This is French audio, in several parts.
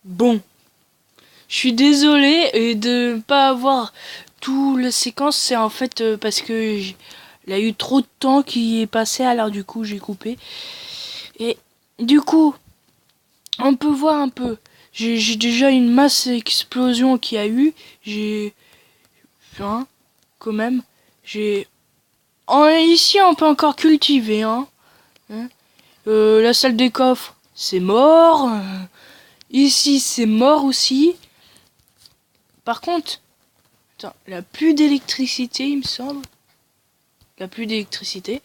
Bon, je suis désolé de pas avoir tout la séquence, c'est en fait parce que il y a eu trop de temps qui est passé, alors du coup j'ai coupé. Et du coup, on peut voir un peu. J'ai déjà une masse explosion qui a eu. J'ai, hein, quand même. J'ai, ici on peut encore cultiver, hein. Hein. La salle des coffres, c'est mort. Ici c'est mort aussi. Par contre, attends, il n'y a plus d'électricité, il me semble. Il n'y a plus d'électricité.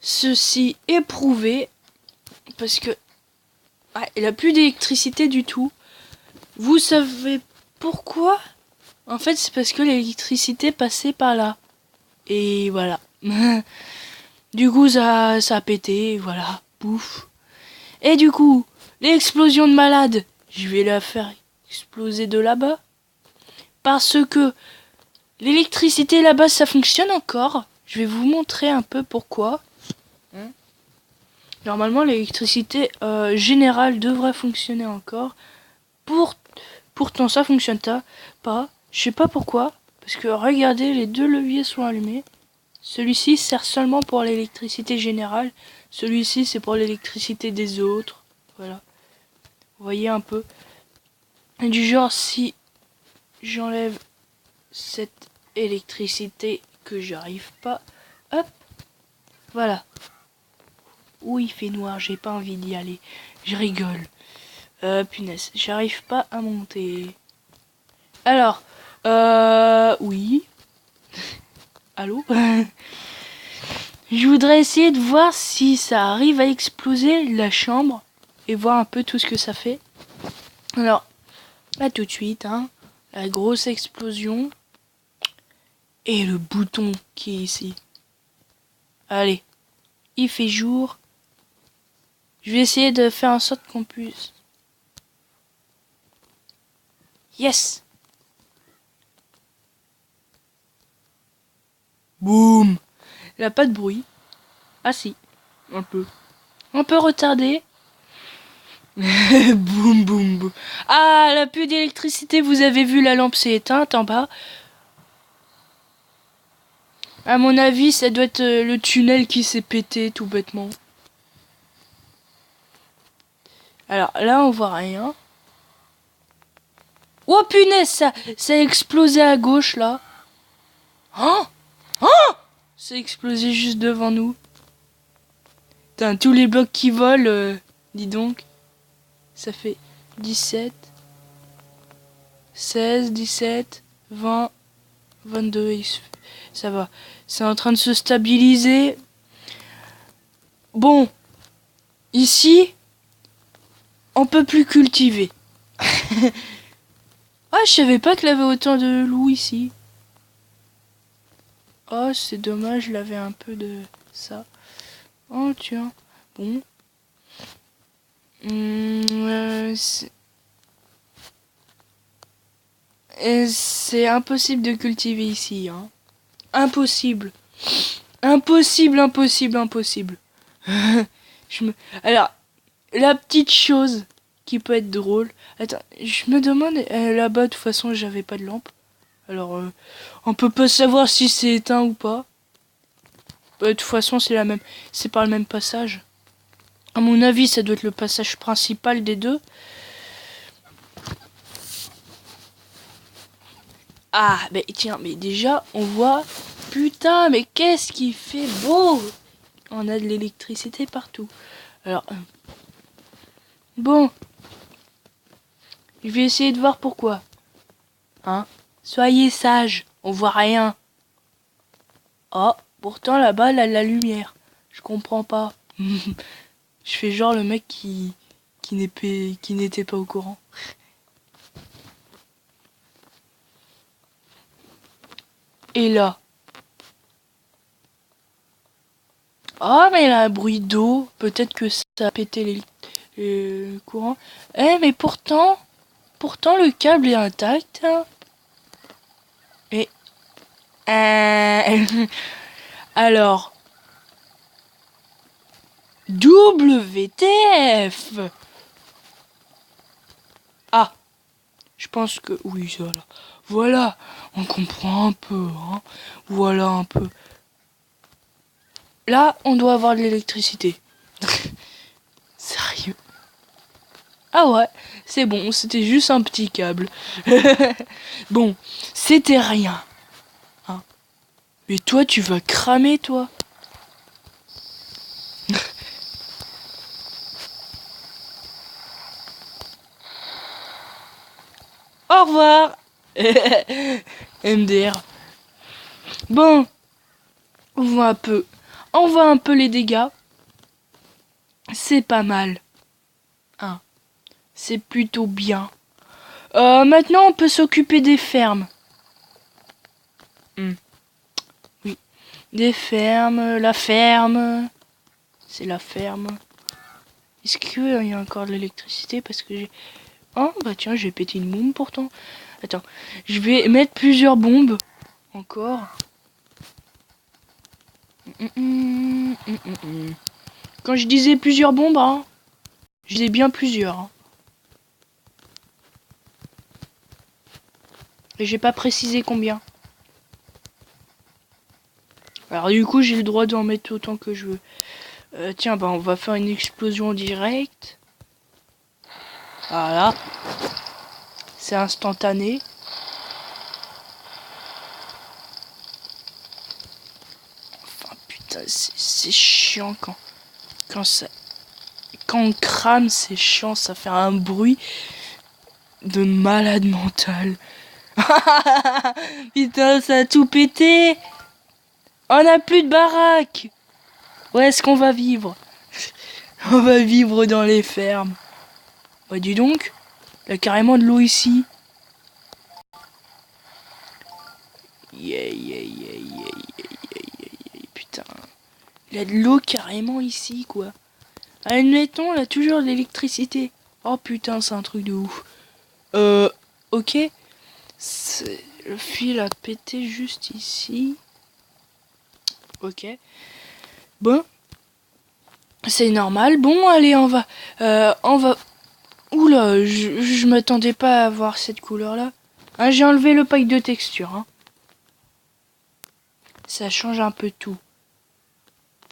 Ceci est prouvé parce que il n'y a plus d'électricité du tout. Vous savez pourquoi? En fait, c'est parce que l'électricité passait par là. Et voilà. Du coup, ça a pété, voilà. Pouf. Et du coup, l'explosion de malade, je vais la faire exploser de là-bas. Parce que l'électricité là-bas, ça fonctionne encore. Je vais vous montrer un peu pourquoi. Normalement, l'électricité générale devrait fonctionner encore. Pourtant, ça fonctionne pas. Je sais pas pourquoi. Parce que regardez, les deux leviers sont allumés. Celui-ci sert seulement pour l'électricité générale. Celui-ci, c'est pour l'électricité des autres. Voilà. Vous voyez un peu. Et du genre, si j'enlève cette électricité que j'arrive pas, hop, voilà. Ouh, il fait noir, j'ai pas envie d'y aller. Je rigole. Punaise, j'arrive pas à monter. Alors, oui. Allô? Je voudrais essayer de voir si ça arrive à exploser la chambre et voir un peu tout ce que ça fait. Alors, là tout de suite, hein, la grosse explosion et le bouton qui est ici. Allez, il fait jour. Je vais essayer de faire en sorte qu'on puisse. Yes! Boum! Il n'a pas de bruit. Ah si, un peu. Un peu retardé. Boum boum boum. Ah, la plus d'électricité, vous avez vu, la lampe s'est éteinte en bas. À mon avis, ça doit être le tunnel qui s'est pété tout bêtement. Alors là, on voit rien. Oh punaise, ça a explosé à gauche là. Hein? Hein? Ça a explosé juste devant nous. Putain, tous les blocs qui volent, dis donc. Ça fait 17, 16, 17, 20, 22. Ça va. C'est en train de se stabiliser. Bon, ici, on peut plus cultiver. Ah, je savais pas qu'il y avait autant de loups ici. Oh, c'est dommage, il avait un peu de ça. Oh, tiens. Bon. C'est impossible de cultiver ici, hein. Impossible. Impossible, impossible, impossible. je me... Alors, la petite chose qui peut être drôle. Attends, je me demande, là-bas, de toute façon, j'avais pas de lampe. Alors, on peut pas savoir si c'est éteint ou pas. De toute façon, c'est la même, c'est par le même passage. À mon avis, ça doit être le passage principal des deux. Ah, mais tiens, mais déjà, on voit... Putain, mais qu'est-ce qui fait beau! On a de l'électricité partout. Alors, bon, je vais essayer de voir pourquoi. Hein? Soyez sages, on voit rien. Oh, pourtant là-bas, là, la lumière. Je comprends pas. Je fais genre le mec qui n'était pas au courant. Et là. Ah, mais il a un bruit d'eau. Peut-être que ça a pété le courant. Eh, mais pourtant le câble est intact. Hein. Et alors, WTF. pense que... Oui, voilà. Voilà, on comprend un peu, hein. Voilà un peu. Là, on doit avoir de l'électricité. Sérieux. Ah ouais, c'est bon, c'était juste un petit câble. Bon, c'était rien. Hein. Mais toi, tu vas cramer, toi. Au revoir. MDR. Bon, on voit un peu les dégâts. C'est pas mal. Hein. C'est plutôt bien. Maintenant, on peut s'occuper des fermes. Oui. Des fermes, la ferme. C'est la ferme. Est-ce qu'il y a encore de l'électricité? Parce que j'ai... Oh, bah tiens, j'ai pété une bombe pourtant. Attends, je vais mettre plusieurs bombes. Encore. Quand je disais plusieurs bombes, hein, je disais bien plusieurs. Hein. Et j'ai pas précisé combien. Alors du coup, j'ai le droit d'en mettre autant que je veux. Tiens, bah on va faire une explosion directe. Voilà. C'est instantané. Enfin, putain, c'est chiant quand ça... Quand on crame, c'est chiant, ça fait un bruit de malade mental. Putain, ça a tout pété. On n'a plus de baraque. Où est-ce qu'on va vivre? On va vivre dans les fermes. Bah dis donc, il y a carrément de l'eau ici. Putain. Il y a de l'eau carrément ici, quoi. Admettons, il y a toujours de l'électricité. Oh putain, c'est un truc de ouf. Ok. Le fil a pété juste ici. Ok. Bon. C'est normal. Bon, allez, on va... Oula, je m'attendais pas à voir cette couleur-là. Hein, j'ai enlevé le pack de texture. Hein. Ça change un peu tout.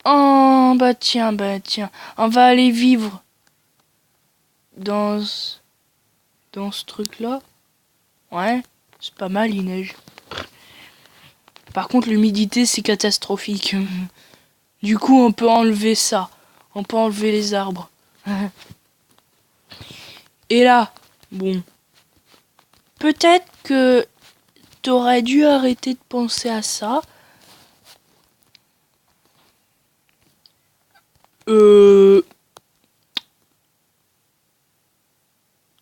Oh, bah tiens. On va aller vivre dans ce truc-là. Ouais, c'est pas mal, il neige. Par contre, l'humidité, c'est catastrophique. Du coup, on peut enlever ça. On peut enlever les arbres. Et là, bon. Peut-être que t'aurais dû arrêter de penser à ça.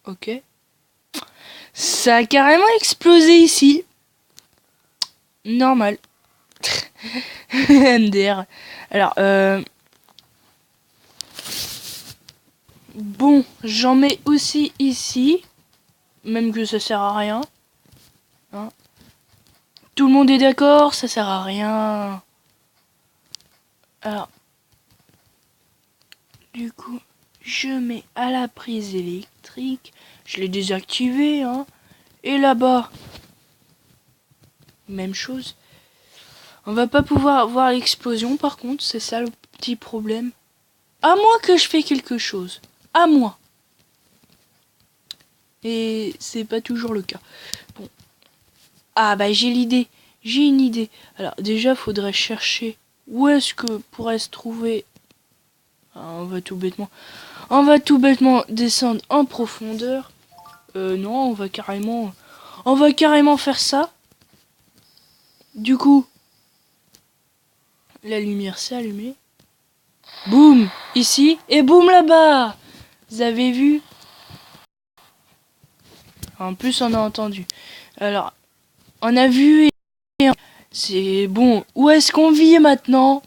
Ok. Ça a carrément explosé ici. Normal. MDR. Alors, bon, j'en mets aussi ici. Même que ça sert à rien. Hein. Tout le monde est d'accord, ça sert à rien. Alors, du coup, je mets à la prise électrique. Je l'ai désactivé, hein. Et là-bas, même chose. On va pas pouvoir voir l'explosion, par contre, c'est ça le petit problème. À moins que je fais quelque chose. À moins. Et c'est pas toujours le cas. Bon. Ah bah j'ai l'idée. J'ai une idée. Alors déjà, faudrait chercher où est-ce que pourrait se trouver... Ah, on va tout bêtement descendre en profondeur. Non, on va carrément faire ça. Du coup, la lumière s'est allumée. Boum, ici, et boum là-bas. Vous avez vu? En plus, on a entendu. Alors, on a vu et... C'est bon. Où est-ce qu'on vit maintenant?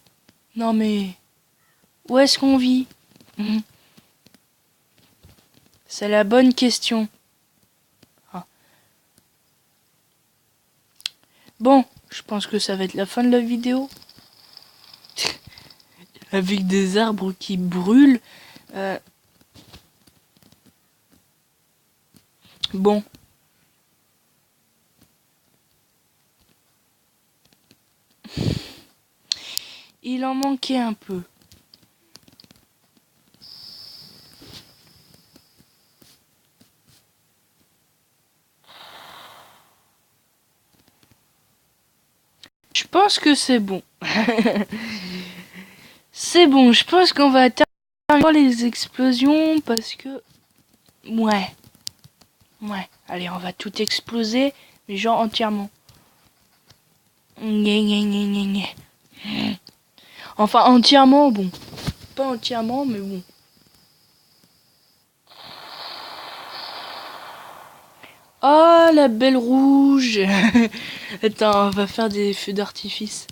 Non mais... Où est-ce qu'on vit? C'est la bonne question. Ah. Bon, je pense que ça va être la fin de la vidéo. Avec des arbres qui brûlent. Bon. m'en manquait un peu. Je pense que c'est bon. C'est bon, je pense qu'on va terminer les explosions parce que... Ouais. Ouais. Allez, on va tout exploser, mais genre entièrement. Gna, gna, gna, gna, gna. Enfin, entièrement, bon. Pas entièrement, mais bon. Oh, la belle rouge. Attends, on va faire des feux d'artifice.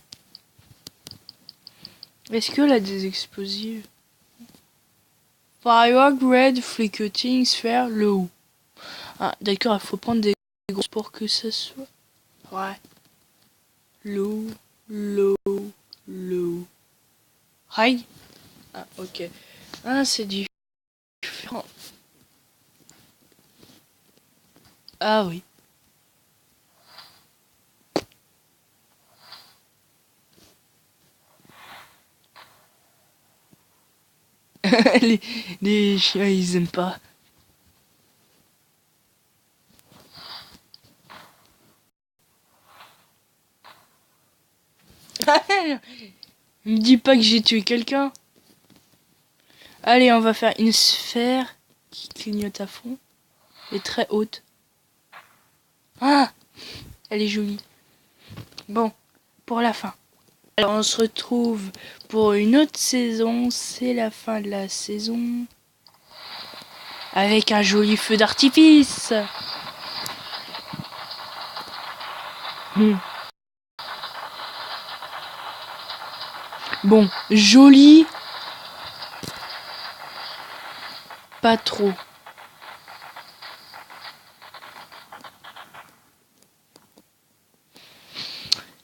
Est-ce qu'elle a des explosifs? Firework, red, flicketing, sphere, low. Ah, d'accord, il faut prendre des grosses pour que ça soit... Ouais. Low, low, low. High? Ah, ok. Ah, c'est différent. Ah oui. les chiens, ils aiment pas. Me dis pas que j'ai tué quelqu'un. Allez, on va faire une sphère qui clignote à fond. Et très haute. Ah, elle est jolie. Bon, pour la fin. Alors, on se retrouve pour une autre saison. C'est la fin de la saison. Avec un joli feu d'artifice. Bon, joli. Pas trop.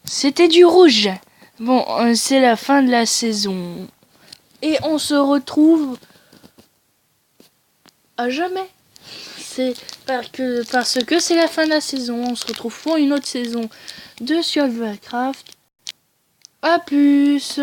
C'était du rouge. Bon, c'est la fin de la saison. Et on se retrouve à jamais. C'est parce que c'est la fin de la saison. On se retrouve pour une autre saison de Survivalcraft. A plus.